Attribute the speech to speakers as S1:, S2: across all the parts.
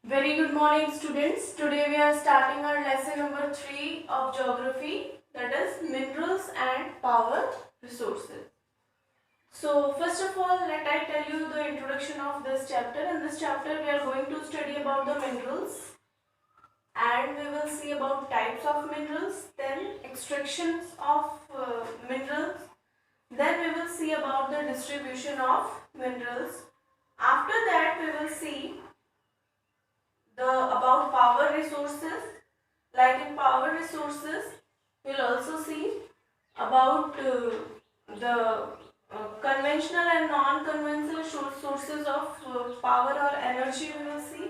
S1: Very good morning, students. Today we are starting our lesson number 3 of geography, that is minerals and power resources. So first of all, let I tell you the introduction of this chapter. In this chapter we are going to study about the minerals, and we will see about types of minerals, then extractions of minerals, then we will see about the distribution of minerals. After that we will see the about power resources. Like in power resources, we'll also see about the conventional and non-conventional sources of power or energy we will see.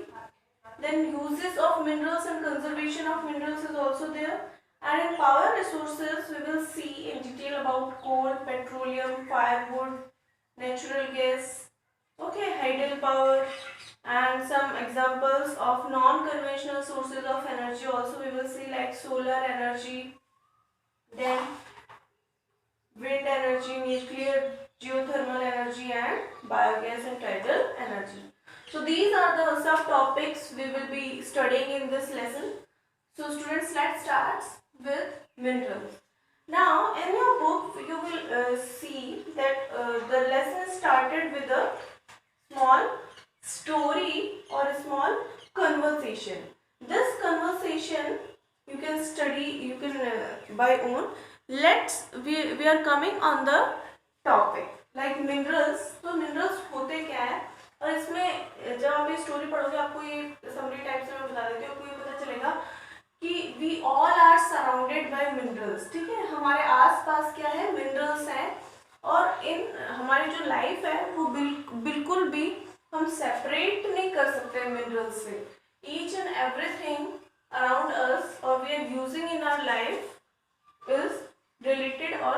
S1: Then uses of minerals and conservation of minerals is also there. And in power resources, we will see in detail about coal, petroleum, firewood, natural gas, okay, hydropower, and some examples of non-conventional sources of energy also we will see, like solar energy, then wind energy, nuclear, geothermal energy, and biogas and tidal energy. So these are the subtopics we will be studying in this lesson. So students, let's start with minerals. Now in your book you will see that the lesson started with a small story or a small conversation. This conversation you can study, you can by own. We are coming on the topic like minerals. तो minerals होते क्या है, और इसमें जब आप ये story पढ़ोगे आपको ये समरी टाइप से मैं बता देती हूँ, आपको ये पता चलेगा कि we all are surrounded by minerals. ठीक है, हमारे आसपास क्या है, मिनरल्स हैं. और इन हमारी जो लाइफ है वो बिल्कुल भी हम सेपरेट नहीं कर सकते मिनरल्स से. Each and everything around us और we are using in our life is related और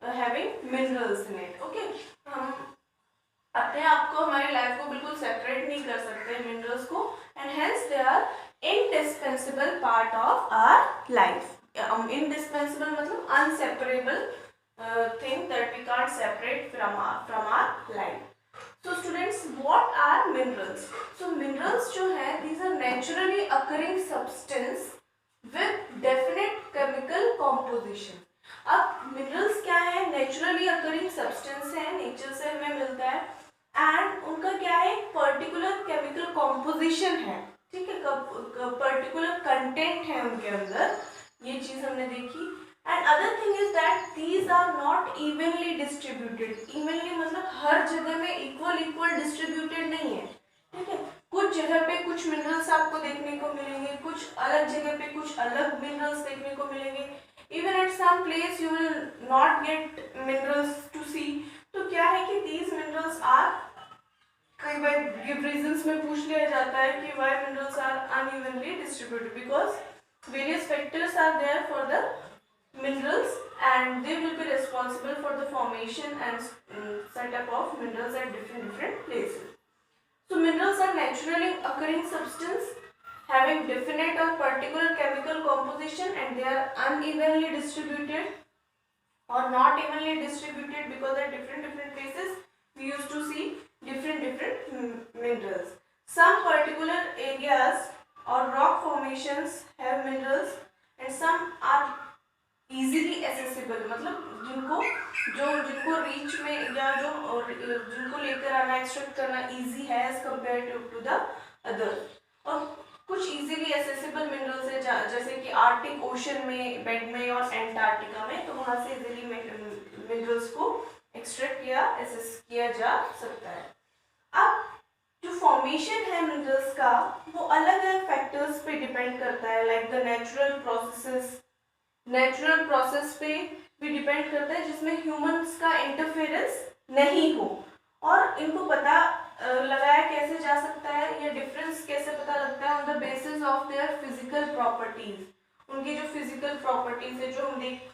S1: having minerals in it. Okay, हम अपने आप को, हमारी लाइफ को बिल्कुल सेपरेट नहीं कर सकते मिनरल्स को, and hence they are indispensable part of our life. Indispensable मतलब unseparable thing that we can't separate from our life. So students, what are minerals? So minerals जो है, these are naturally occurring substance with definite chemical composition. अब minerals क्या है, naturally occurring substance है, nature से हमें मिलता है, and उनका क्या है, particular chemical composition है. ठीक है, पर्टिकुलर कंटेंट है उनके अंदर, ये चीज हमने देखी. And other thing is that these are not evenly distributed. Evenly मतलब हर जगह में इक्वल डिस्ट्रीब्यूटेड नहीं है. ठीक है, कुछ जगह पे कुछ मिनरल्स आपको देखने को मिलेंगे, कुछ अलग जगह पे कुछ अलग मिनरल्स देखने को मिलेंगे. Even at some place you will not get minerals to see. तो क्या है कि दीज मिनरल्स आर, कई बार गिव रीजंस में पूछ लिया जाता है कि why minerals are unevenly distributed, because various factors are there for the minerals and they will be responsible for the formation and setup of minerals at different places. So minerals are naturally occurring substance having definite or particular chemical composition, and they are unevenly distributed or not evenly distributed because at different places we used to see different minerals. Some particular areas or rock formations have minerals and some are easily accessible, मतलब जिनको reach में या जिनको लेकर आना, extract करना easy है as compare to the other. और कुछ इजीली एक्सेसिबल मिनरल्स है जैसे कि आर्टिक ओशन में, बेड में और एंटार्क्टिका में, तो वहाँ से इजीली मिनरल्स को एक्सट्रैक्ट या एक्सेस किया जा सकता है. अब जो फॉर्मेशन है मिनरल्स का वो अलग अलग फैक्टर्स पे डिपेंड करता है, लाइक द नेचुरल प्रोसेस पे भी डिपेंड करता है जिसमें ह्यूमंस का इंटरफेरेंस नहीं हो. और इनको पता लगाया कैसे जा सकता है, या डिफरेंस कैसे पता लगता है, on the basis of their physical properties. उनकी जो फिजिकल प्रॉपर्टीज है जो हम देख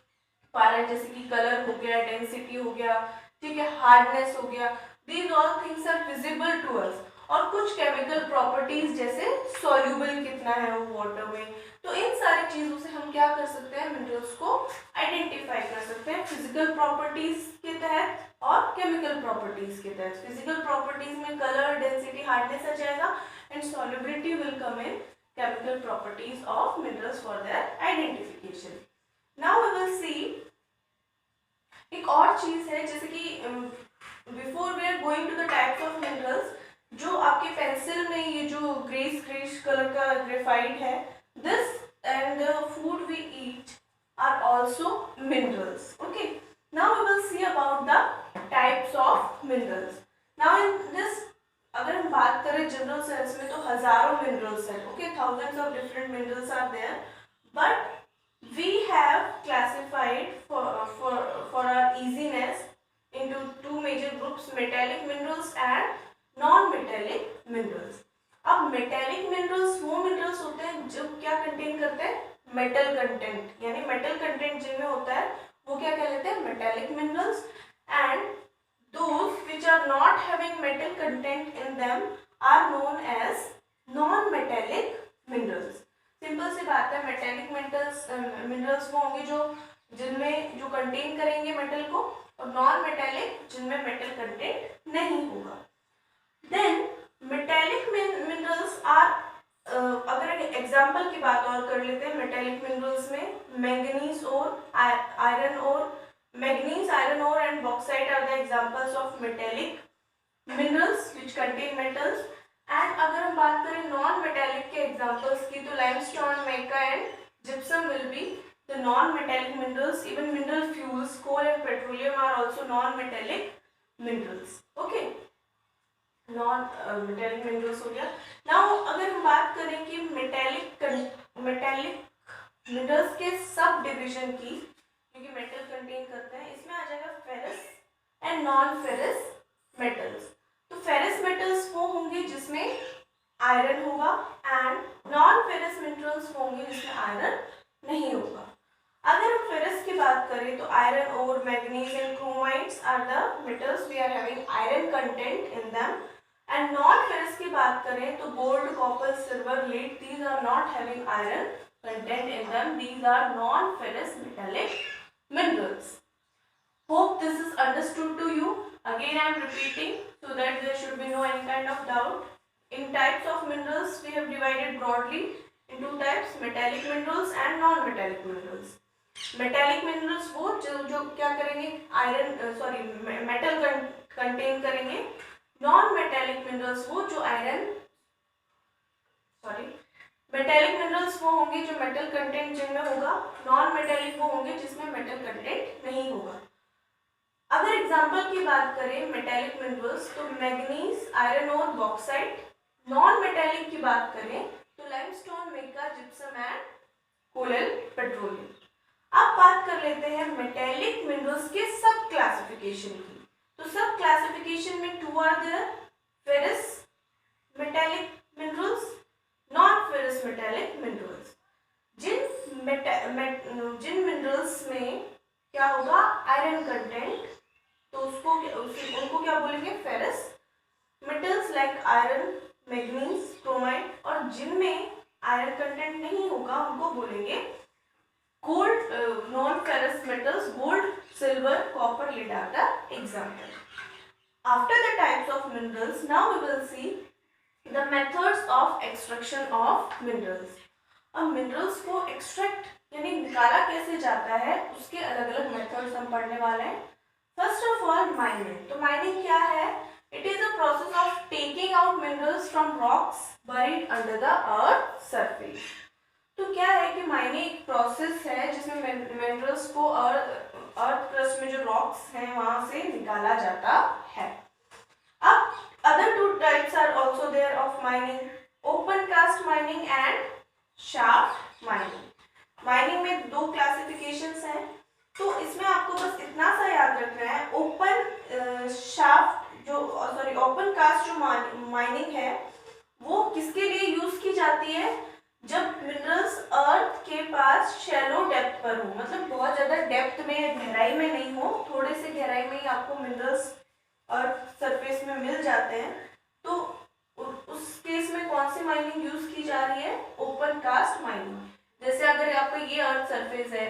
S1: पा रहे हैं, जैसे कि कलर हो गया, डेंसिटी हो गया, ठीक है, हार्डनेस हो गया, these all things are visible to us. और कुछ केमिकल प्रॉपर्टीज जैसे सॉल्यूबल कितना है वो वाटर में. तो इन सारी चीजों से हम क्या कर सकते हैं, मिनरल्स को आइडेंटिफाई कर सकते हैं फिजिकल प्रॉपर्टीज के तहत और केमिकल प्रॉपर्टीज के तहत. फिजिकल प्रॉपर्टीज में कलर, डेंसिटी, हार्डनेस आ जाएगा, and solubility will come in chemical properties of minerals for their identification. Now we will see एक और चीज है, जैसे कि before we are going to the types of minerals, जो आपके पेंसिल में ये जो ग्रेस कलर का ग्रेफाइट है, this and the food we eat are also minerals. Okay, now we will see about the types of minerals. Now in this, अगर हम बात करें जनरल सेंस में, तो हजारों मिनरल्स हैं. Okay, thousands of different minerals are there, but we have classified for our easiness into two major groups, metallic minerals and non-metallic minerals. अब metallic minerals वो minerals होते हैं जो क्या contain करते हैं, metal content, यानी metal content जिनमें होता है वो क्या कहलाते हैं, metallic minerals. And those which are not having metal content in them are known as non-metallic minerals. Simple सी बात है, मेटेलिक मिनरल्स वो होंगे जो जिनमें जो कंटेन करेंगे मेटल को, और नॉन मेटेलिक जिनमें मेटल कंटेंट नहीं होगा. देन मेटेलिक मिनरल्स आर, अगर एग्जांपल की बात और कर लेते हैं मेटेलिक मिनरल्स में, मैंगनीज और आयरन और मैंगनीज, आयरन और and bauxite are the examples of metallic minerals which contain metals. And अगर हम बात करें नॉन मेटेलिक के एग्जांपल्स की, तो limestone, mica and gypsum will be the non metallic minerals. Even mineral fuels, coal and petroleum are also non metallic minerals. Okay, non metallic minerals हो गया. Now अगर हम बात करें कि मेटेलिक मिनरल्स के सब डिविजन की, क्योंकि मेटल कंटेन करते हैं, इसमें आ जाएगा ferrous and non ferrous metals. तो फेरस मेटल्स वो होंगे जिसमें आयरन होगा, एंड नॉन फेरस मिनरल्स होंगे जिसमें आयरन नहीं होगा. अगर हम फेरस की बात करें तो आयरन और manganese and chromides are the metals we are having iron content in them. And non ferrous की बात करें तो gold, copper, silver, lead, these are not having iron content in them. These are non ferrous metallic minerals. Hope this is understood to you. Again I am repeating so that there should be no any kind of doubt. In types of minerals we have divided broadly in two types, metallic minerals and non-metallic minerals. Metallic minerals वो जो क्या करेंगे, iron metal contain करेंगे. Non-metallic minerals वो जो metallic minerals वो होंगे जो मेटल कंटेंट जिनमें होगा, नॉन मेटेलिक वो होंगे जिसमें मेटल कंटेंट नहीं होगा. अगर एग्जांपल की बात करें मेटेलिक मिनरल्स, तो मैग्नीज, आयरन और बॉक्साइट. नॉन मेटेलिक की बात करें तो limestone, mica, gypsum and coal and petroleum. अब बात कर लेते हैं मेटेलिक मिनरल्स के सब क्लासिफिकेशन की. तो सब क्लासिफिकेशन में two are there, ferrous metallic minerals, non ferrous metallic minerals. जिन मिनरल्स में क्या होगा, आयरन कंटेंट, तो उनको क्या बोलेंगे, ferrous metals like iron, manganese, chromide. और जिनमें आयरन कंटेंट नहीं होगा उनको बोलेंगे gold, non ferrous metals, gold, silver, copper, lead are the example. After the types of minerals, now we will see the methods of extraction of minerals. अब minerals को extract यानी निकाला कैसे जाता है, उसके अलग अलग methods हम पढ़ने वाले हैं. First of all, mining. तो mining क्या है? It is a process of taking out minerals from rocks buried under the earth surface. तो क्या है कि mining एक process है जिसमें minerals को earth crust में जो rocks हैं वहाँ से निकाला जाता है. अब other two types are also there of mining, open cast mining and shaft mining. Mining में दो classifications हैं, तो इसमें आपको बस इतना सा याद रखना है. ओपन कास्ट जो माइनिंग है वो किसके लिए यूज की जाती है, जब मिनरल्स अर्थ के पास शैलो डेप्थ पर हो, मतलब बहुत ज्यादा डेप्थ में, गहराई में नहीं हो, थोड़े से गहराई में ही आपको मिनरल्स अर्थ सरफेस में मिल जाते हैं. तो उस केस में कौन सी माइनिंग यूज की जा रही है, ओपन कास्ट माइनिंग. जैसे अगर आपका ये अर्थ सरफेस है,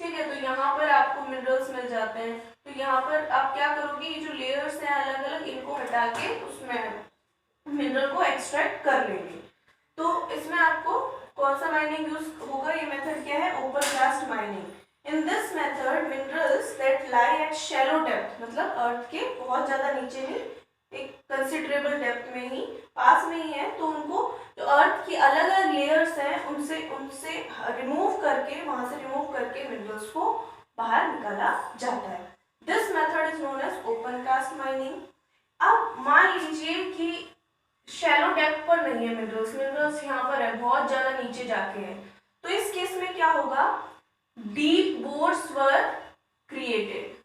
S1: ठीक है, तो यहाँ पर आपको मिनरल्स मिल जाते हैं, तो यहाँ पर आप क्या करोगे, ये जो लेयर्स हैं अलग अलग, इनको हटा के उसमें मिनरल को एक्सट्रैक्ट कर लेंगे। तो इसमें आपको कौन सा माइनिंग यूज होगा, ये मेथड क्या है, open cast mining. In this method minerals that lie at shallow depth, मतलब अर्थ के बहुत ज्यादा नीचे नहीं, एक कंसिडरेबल डेप्थ में ही, पास में ही है, तो उनको जो अर्थ की अलग अलग लेयर्स हैं उनसे रिमूव करके, वहां से रिमूव करके मिनरल्स को बाहर निकाला जाता है। This method is known as open cast mining. अब मान लीजिए कि शैलो डेप्थ पर नहीं है मिनरल्स यहाँ पर है, बहुत ज्यादा नीचे जाके है, तो इस केस में क्या होगा, डीप बोर्स वर क्रिएटेड।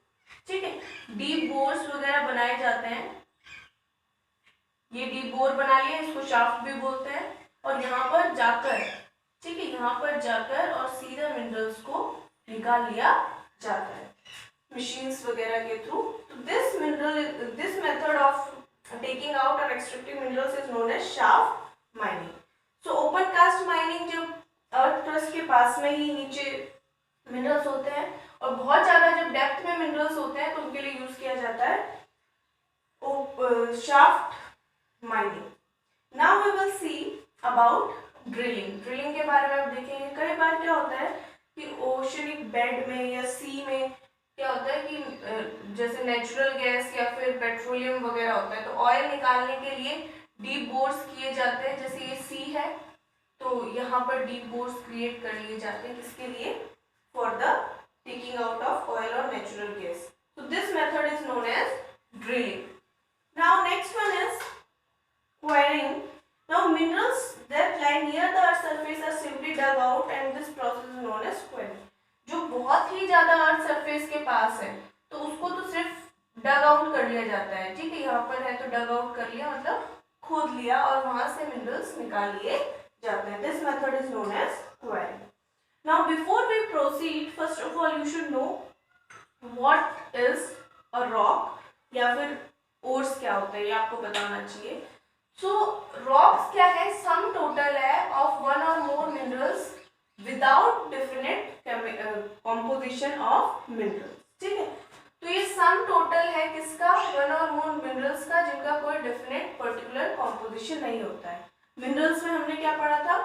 S1: ठीक है, डीप बोर्स वगैरह बनाए जाते हैं, ये डीप बोर बना लिया, इसको शाफ्ट भी बोलते हैं, और यहाँ पर जाकर, ठीक है, यहाँ पर जाकर और सीधा मिनरल्स को निकाल लिया जाता है मशीन्स वगैरह के थ्रू। तो this method of taking out or extracting minerals is known as shaft mining. So open cast mining जब अर्थ क्रस्ट के पास में ही नीचे मिनरल्स होते हैं और बहुत ज्यादा जब डेप्थ में मिनरल्स होते हैं तो उनके लिए यूज किया जाता है shaft mining. Now we will see about drilling. Drilling के बारे में आप देखेंगे, कई बार क्या होता है कि ओशनिक बेड में या सी में क्या होता है कि जैसे नेचुरल गैस या फिर पेट्रोलियम वगैरह होता है, तो ऑयल निकालने के लिए डीप बोर्स किए जाते हैं। जैसे ये सी है तो यहाँ पर डीप बोर्स क्रिएट कर लिए जाते हैं, किसके लिए, for the taking out of oil और नेचुरल गैस। तो this method is known as drilling. Now next one is quarrying. Now minerals that lie near the earth surface are simply dug out and this process is known as quarrying. जो बहुत ही ज्यादा earth surface के पास है तो उसको तो सिर्फ डग out कर लिया जाता है। ठीक है, यहाँ पर है तो डग आउट कर लिया, मतलब खोद लिया और वहां से मिनरल्स निकाल लिए जाते हैं। This method is known as quarrying. Now before we proceed, first of all you should know what is a rock, या फिर ओर्स क्या होता है, ये आपको बताना चाहिए। सो रॉक्स क्या है, सम टोटल है of one or more minerals without definite composition of minerals. ठीक है, तो ये सम टोटल है किसका, वन और मोर मिनरल्स का, जिनका कोई डेफिनेट पर्टिकुलर कॉम्पोजिशन नहीं होता है। मिनरल्स में हमने क्या पढ़ा था,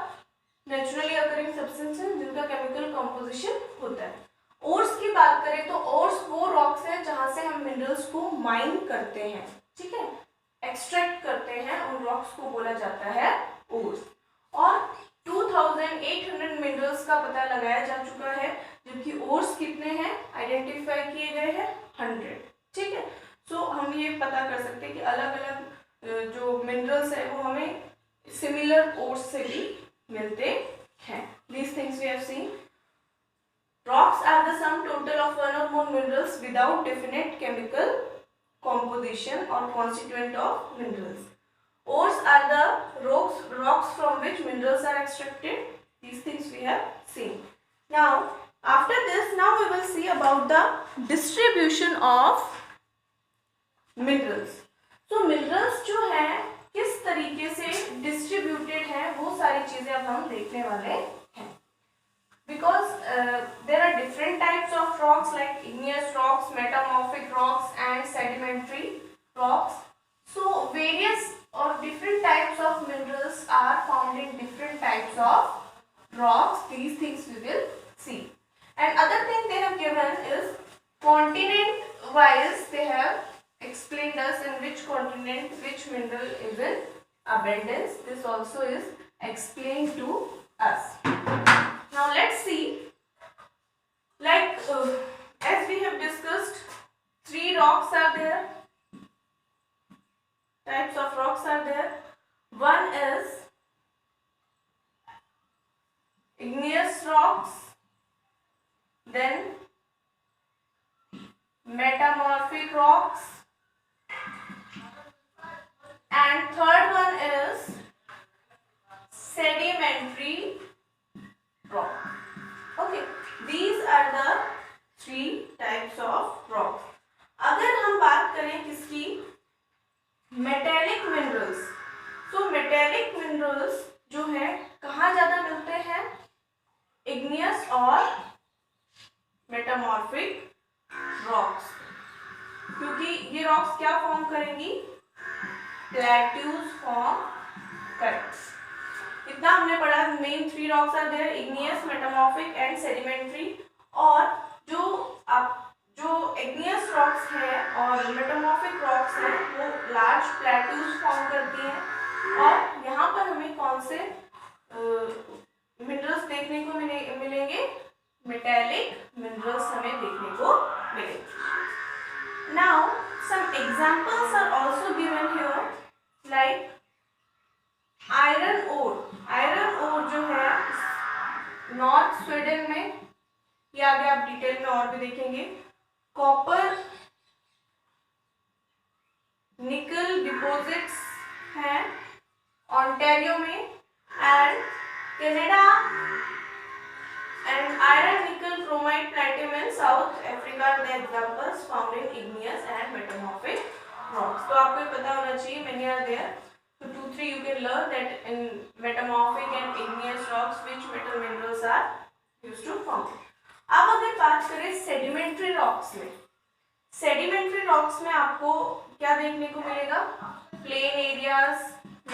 S1: नेचुरली अकरिंग सब्सटेंसेस जिनका केमिकल कॉम्पोजिशन होता है। ओर्स की बात करें तो ओर्स वो रॉक्स है जहां से हम मिनरल्स को माइन करते हैं, ठीक है, एक्सट्रैक्ट करते हैं, उन रॉक्स को बोला जाता है ओर्स। और 2800 मिनरल्स का पता लगाया जा चुका है, जबकि ओर्स कितने हैं आइडेंटिफाई किए गए हैं 100। ठीक है, सो हम ये पता कर सकते हैं कि अलग अलग जो मिनरल्स है वो हमें सिमिलर ओर्स से भी मिलते हैं। These things we have seen. Rocks are the sum total of one or more minerals without definite chemical composition or constituent of minerals. Ores are the rocks from which minerals are extracted. These things we have seen. Now, after this, now we will see about the distribution of minerals. So, minerals जो है किस तरीके से distributed है वो सारी चीजें अब हम देखने वाले हैं। Because there are different types of rocks like igneous rocks, metamorphic rocks and sedimentary rocks. So various or different types of minerals are found in different types of rocks. These things we will see. And other thing they have given is continent wise they have explained us in which continent which mineral is in abundance. This also is explained to us. Now let's see, like as we have discussed, 3 rocks are there, types of rocks are there. One is igneous rocks, then metamorphic rocks, and third one is sedimentary rock. Okay, these are the 3 types of rocks. अगर हम बात करें किसकी, metallic minerals, तो metallic minerals जो है कहाँ ज्यादा मिलते हैं, इग्नियस और मेटामॉर्फिक रॉक्स, क्योंकि ये रॉक्स क्या फॉर्म करेंगी, प्लेट्यूज फॉर्म करेक्ट। इतना हमने पढ़ा। Main 3 rocks are there, igneous, metamorphic and sedimentary. और जो इग्नियस रॉक्स है और मेटामॉर्फिक रॉक्स है वो लार्ज प्लेट्यूज फॉर्म करती हैं। और यहाँ पर हमें कौन से मिनरल्स देखने को मिलेंगे? मेटेलिक मिनरल्स हमें देखने को मिलेंगे। Now some examples are also given here, like iron ore. Iron ore जो है नॉर्थ स्वीडन में, ये आगे आप डिटेल में और भी देखेंगे। कॉपर निकल डिपॉजिट्स हैं ओंटारियो में, and Canada, and iron nickel chromite platinum in South Africa are the examples found in igneous and metamorphic rocks. तो आपको ये पता होना चाहिए, many are there. So 2-3 you can learn that in metamorphic and igneous rocks which metal minerals are used to form. अब अगर बात करें सेडिमेंट्री रॉक्स में, सेडिमेंट्री रॉक्स में आपको क्या देखने को मिलेगा? प्लेन एरियाज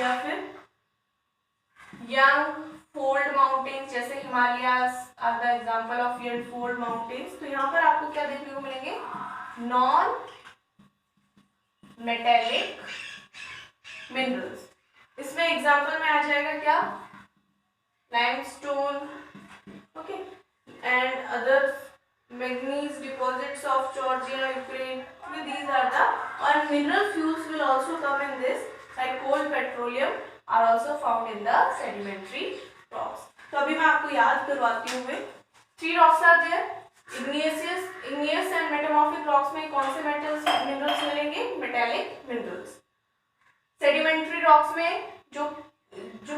S1: या फिर यंग फोल्ड माउंटेन्स, जैसे Himalayas are the example of young fold mountains. तो यहाँ पर आपको क्या देखने को मिलेंगे? Non metallic minerals. इसमें एग्जांपल में आ जाएगा क्या? Limestone, okay, and other manganese deposits of Georgia, Ukraine. These are the, and mineral fuels will also come in this, like coal, petroleum are also found in the sedimentary rocks. तो अभी मैं आपको याद करवाती हूँ। 3 rocks are there, igneous and metamorphic rocks में कौन से metals minerals मिलेंगे? Metallic minerals. Sedimentary rocks में जो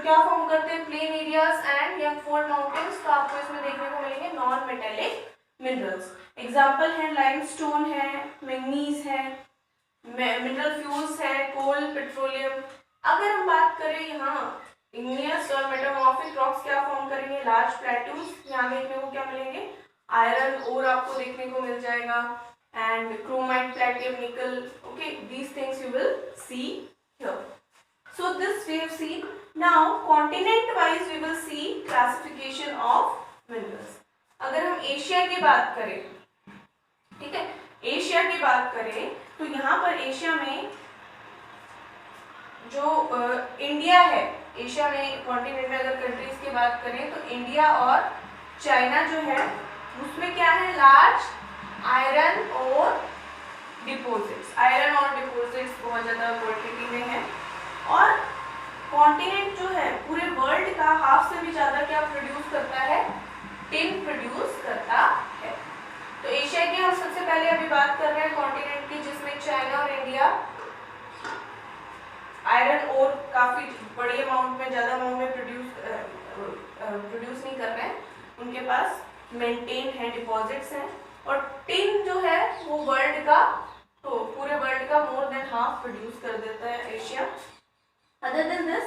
S1: क्या फॉर्म करते हैं? Plain areas and young fold mountains. तो आपको इसमें देखने को मिलेंगे नॉन मेटेलिक मिनरल्स। एग्जाम्पल है लाइमस्टोन है, मैंगनीज है, मिनरल फ्यूल्स है, कोल, पेट्रोलियम। अगर हम बात करें यहाँ इग्नियस और मेटामॉर्फिक रॉक्स क्या फॉर्म करेंगे? Large plateaus. यहाँ देखने को क्या मिलेंगे? आयरन ओर आपको देखने को मिल जाएगा, एंड क्रोमाइट, प्लेटिनम, निकल। Okay, these things you will see here. So this we have seen. Now continent wise we will see classification of minerals. अगर हम एशिया की बात करें, ठीक है, एशिया की बात करें तो यहाँ पर एशिया में जो इंडिया है, एशिया में कॉन्टिनेंट में अगर कंट्रीज की बात करें तो इंडिया और चाइना जो है उसमें क्या है? लार्ज आयरन और डिपोजिट्स। आयरन और डिपोजिट्स बहुत ज़्यादा क्वांटिटी में है। और कॉन्टिनेंट जो है पूरे वर्ल्ड का हाफ से भी ज़्यादा क्या प्रोड्यूस करता है? टिन प्रोड्यूस करता है। तो एशिया की हम सबसे पहले अभी बात कर रहे हैं कॉन्टिनेंट की, जिसमें चाइना और इंडिया आयरन और काफ़ी बड़ी अमाउंट में, ज़्यादा अमाउंट में प्रोड्यूस नहीं कर रहे हैं, उनके पास मेंटेन है, डिपॉजिट्स हैं। और टिन जो है वो वर्ल्ड का, तो पूरे वर्ल्ड का मोर देन हाफ प्रोड्यूस कर देता है Asia. Other than this,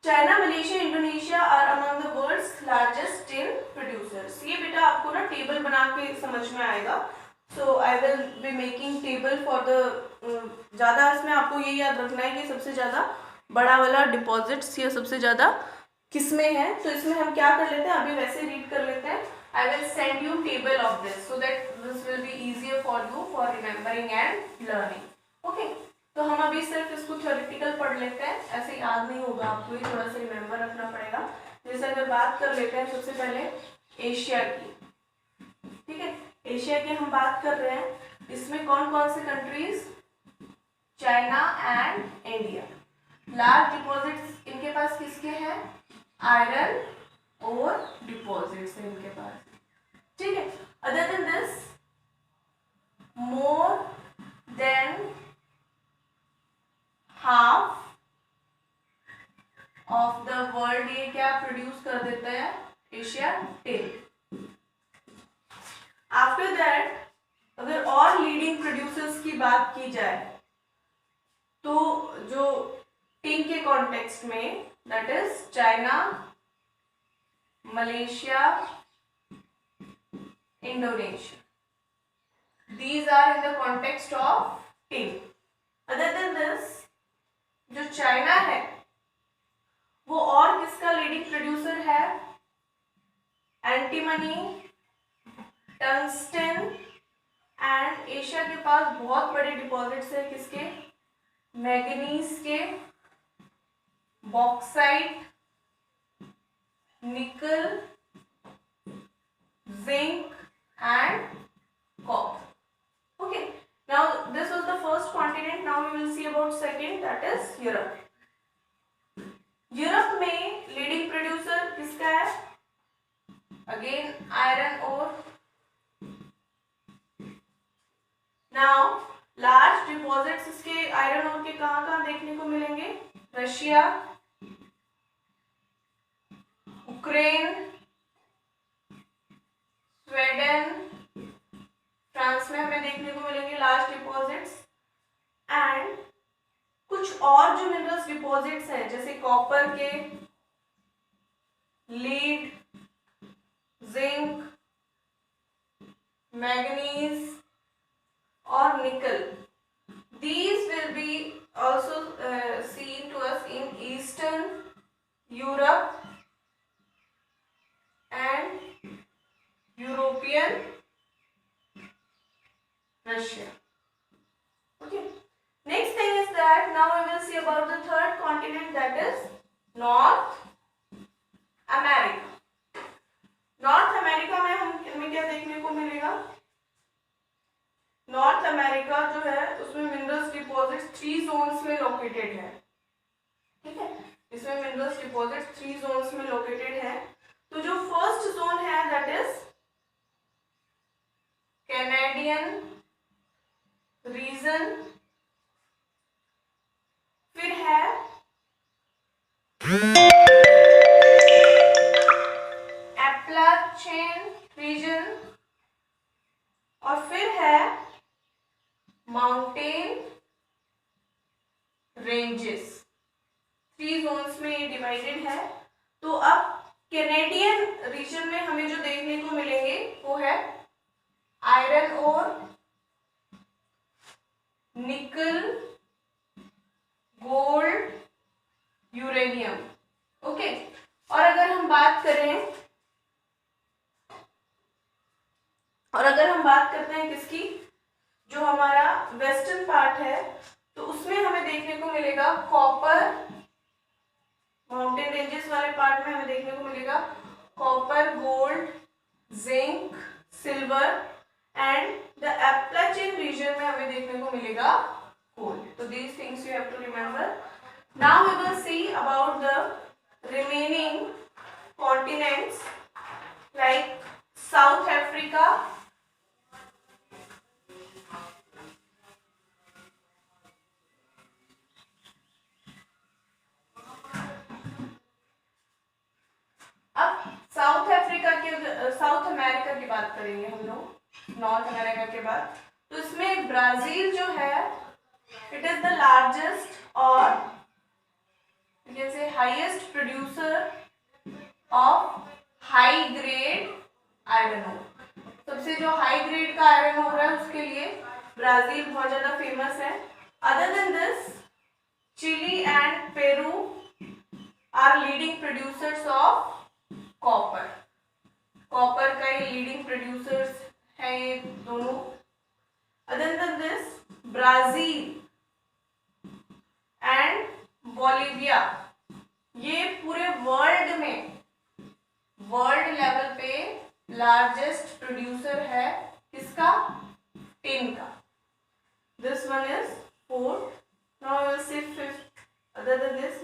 S1: China, Malaysia, Indonesia are among the world's largest tin producers. ये बेटा आपको ना टेबल बना के समझ में आएगा। So I will be making table for the ज़्यादा इसमें आपको ये याद रखना है कि सबसे ज़्यादा बड़ा वाला डिपॉजिट्स या सबसे ज़्यादा किसमें है। तो इसमें हम क्या कर लेते हैं, अभी वैसे रीड कर लेते हैं। I will send you table of this so that this will be easier for you for remembering and learning. Okay. तो हम अभी सिर्फ इसको थ्योरेटिकल पढ़ लेते हैं, ऐसे याद नहीं होगा आपको, ये थोड़ा सा रिमेम्बर रखना पड़ेगा। जैसे अगर बात कर लेते हैं सबसे पहले एशिया की, ठीक है, एशिया की हम बात कर रहे हैं, इसमें कौन कौन से countries? China and India. Large deposits इनके पास किसके हैं? आयरन और डिपॉजिट्स हैं इनके पास, ठीक है। Other than this, more than half of the world ये क्या प्रोड्यूस कर देता है? Asia tin. आफ्टर दैट अगर और लीडिंग प्रोड्यूसर्स की बात की जाए तो जो टिन के कॉन्टेक्स्ट में, that is China, Malaysia, Indonesia, these are in the context of tin. Other than this, जो चाइना है वो और किसका लीडिंग प्रोड्यूसर है? एंटीमनी, टंगस्टन एंड एशिया के पास बहुत बड़े डिपॉजिट्स है किसके? मैग्नीज के, बॉक्साइट, निकल, zinc and copper. Okay, now this was the first continent. Now we will see about second, that is Europe. Europe में लीडिंग प्रोड्यूसर किसका है? Again iron ore. Now large deposits इसके iron ore के कहां कहां देखने को मिलेंगे? रशिया, यूक्रेन, स्वीडन, फ्रांस में हमें देखने को मिलेंगे लार्ज डिपॉजिट्स। एंड कुछ और जो मिनरल्स डिपॉजिट्स हैं जैसे कॉपर के, लीड, जिंक, मैग्नीज और निकल, these will be also seen to us in Eastern Europe and European Russia. Okay. Next thing is that now we will see about the third continent, that is North America. North America में हमें क्या देखने को मिलेगा? North America जो है उसमें minerals deposit 3 Jones में लोकेटेड है। ठीक है, इसमें मिनरल्स डिपॉजिट 3 जोन्स में लोकेटेड है। तो जो फर्स्ट जोन है दैट इज कैनेडियन रीजन, फिर है एप्लाचेन रीजन और फिर है माउंटेन रेंजेस। 3 जोन्स में ये डिवाइडेड है। तो अब कैनेडियन रीजन में हमें जो देखने को मिलेंगे वो है आयरन ओर, निकल, गोल्ड, यूरेनियम। ओके, और अगर हम बात करते हैं किसकी, जो हमारा वेस्टर्न पार्ट है तो उसमें हमें देखने को मिलेगा कॉपर, माउंटेन रेंजेस वाले पार्ट में हमें देखने को मिलेगा copper, gold, zinc, silver and the Appalachian region में हमें देखने को मिलेगा कोल। तो these things you have to remember. Now we will see about the remaining continents like South Africa, South America की बात करेंगे हम लोग नॉर्थ अमेरिका के बाद। तो इसमें ब्राजील जो है इट इज द लार्जेस्ट और जैसे highest producer of high grade iron ore. सबसे जो हाई ग्रेड का आयरन ओर है उसके लिए ब्राजील बहुत ज्यादा फेमस है। Other than this Chile and Peru are leading producers of copper. Copper का ये लीडिंग प्रोड्यूसर्स हैं ये दोनों। Other than this Brazil and Bolivia ये पूरे वर्ल्ड में वर्ल्ड लेवल पे लार्जेस्ट प्रोड्यूसर है किसका? टिन का। This one is fourth. Now we will C fifth. Other than this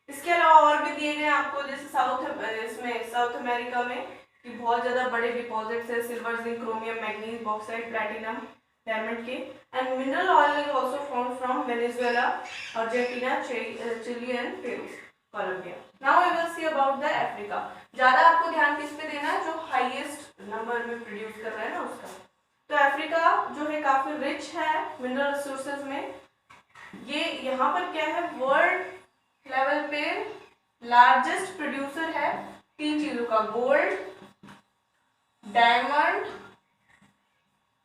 S1: इसके अलावा और भी दिए गए आपको जैसे साउथ अमेरिका में कि बहुत ज़्यादा बड़े डिपॉजिट्स है silver, zinc, chromium, manganese, bauxite, platinum, diamond के। And mineral oil is also found from Venezuela, Argentina, Chile and Peru, Colombia. Now we will see about the Africa. ज़्यादा आपको ध्यान किस पे देना है? जो हाईएस्ट नंबर में प्रोड्यूस कर रहा है ना उसका। तो अफ्रीका जो है काफ़ी रिच है मिनरल रिसोर्सेज में। ये यहाँ पर क्या है वर्ल्ड लेवल पे लार्जेस्ट प्रोड्यूसर है 3 चीजों का, गोल्ड, डायमंड,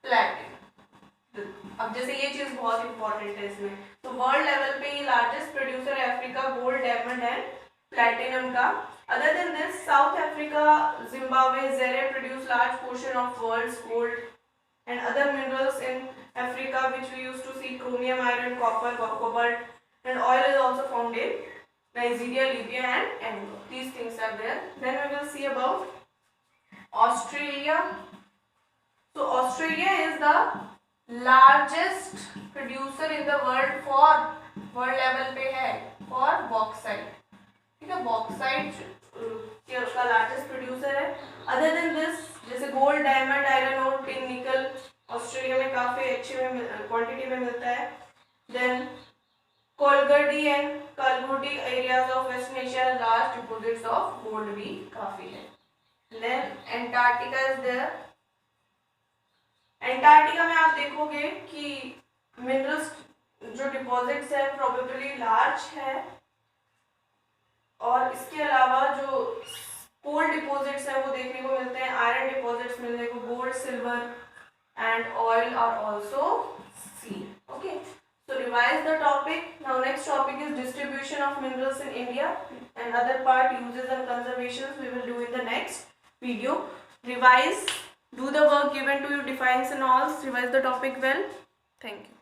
S1: प्लैटिनम। अब जैसे ये चीज बहुत इंपॉर्टेंट है इसमें, तो वर्ल्ड लेवल पे ये लार्जेस्ट प्रोड्यूसर है Africa gold, diamond and platinum का. Other than this South Africa, Zimbabwe, Zaire produce large portion of world's gold and other minerals in Africa which we used to see chromium, iron, copper, cobalt, and oil is also found in Nigeria, Libya and Angola. These things are there. Then we will see about Australia. So Australia is the largest producer in the world for world level पे है for bauxite. ठीक है, bauxite का largest producer है. Other than this जैसे gold, diamond, iron और tin, nickel Australia में काफी अच्छे में क्वांटिटी में मिलता है. Then Coolgardie and Kalgoorlie areas of western Asia large deposits of gold भी काफी है. Then Antarctica is there. Antarctica में आप देखोगे कि मिनरल्स जो डिपॉजिट्स है प्रोबेबली लार्ज है, और इसके अलावा जो कोल डिपॉजिट्स हैं वो देखने को मिलते हैं. आयरन डिपॉजिट्स मिलने को, gold, silver and oil are also seen. Okay, so revise the topic. Now next topic is distribution of minerals in India, and other part uses and conservations we will do in the next video. Revise, do the work given to you, defines and all, revise the topic well. Thank you.